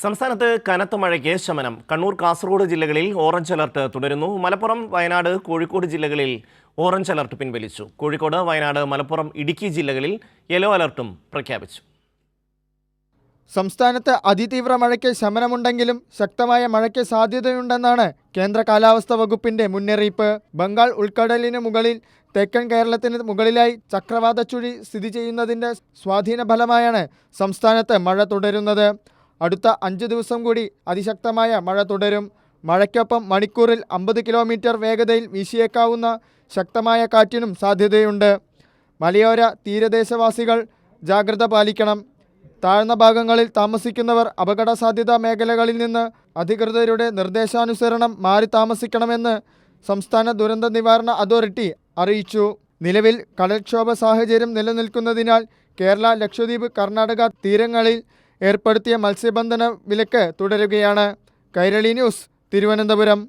സംസ്ഥാനത്ത് കനത്ത മഴയ്ക്ക് ശമനം. കണ്ണൂർ, കാസർഗോഡ് ജില്ലകളിൽ ഓറഞ്ച് അലർട്ട് തുടരുന്നു. മലപ്പുറം, വയനാട്, കോഴിക്കോട് ജില്ലകളിൽ ഓറഞ്ച് അലർട്ട് പിൻവലിച്ചു. കോഴിക്കോട്, വയനാട്, മലപ്പുറം, ഇടുക്കി ജില്ലകളിൽ യെല്ലോ അലർട്ടും പ്രഖ്യാപിച്ചു. സംസ്ഥാനത്ത് അതിതീവ്ര മഴയ്ക്ക് ശമനമുണ്ടെങ്കിലും ശക്തമായ മഴയ്ക്ക് സാധ്യതയുണ്ടെന്നാണ് കേന്ദ്ര കാലാവസ്ഥാ വകുപ്പിന്റെ മുന്നറിയിപ്പ്. ബംഗാൾ ഉൾക്കടലിന് മുകളിൽ തെക്കൻ കേരളത്തിന് മുകളിലായി ചക്രവാത ചുഴി സ്ഥിതി ചെയ്യുന്നതിൻ്റെ സ്വാധീന ഫലമായാണ് സംസ്ഥാനത്ത് മഴ തുടരുന്നത്. അടുത്ത 5 ദിവസം കൂടി അതിശക്തമായ മഴ തുടരും. മഴയ്ക്കൊപ്പം മണിക്കൂറിൽ 50 കിലോമീറ്റർ വേഗതയിൽ വീശിയേക്കാവുന്ന ശക്തമായ കാറ്റിനും സാധ്യതയുണ്ട്. മലയോര തീരദേശവാസികൾ ജാഗ്രത പാലിക്കണം. താഴ്ന്ന ഭാഗങ്ങളിൽ താമസിക്കുന്നവർ അപകട സാധ്യതാ മേഖലകളിൽ നിന്ന് അധികൃതരുടെ നിർദ്ദേശാനുസരണം മാറി താമസിക്കണമെന്ന് സംസ്ഥാന ദുരന്ത നിവാരണ അതോറിറ്റി അറിയിച്ചു. നിലവിൽ കടൽക്ഷോഭ സാഹചര്യം നിലനിൽക്കുന്നതിനാൽ കേരള, ലക്ഷദ്വീപ്, കർണാടക തീരങ്ങളിൽ ഏർപ്പെടുത്തിയ മത്സ്യബന്ധന വിലക്ക് തുടരുകയാണ്. കൈരളി ന്യൂസ്, തിരുവനന്തപുരം.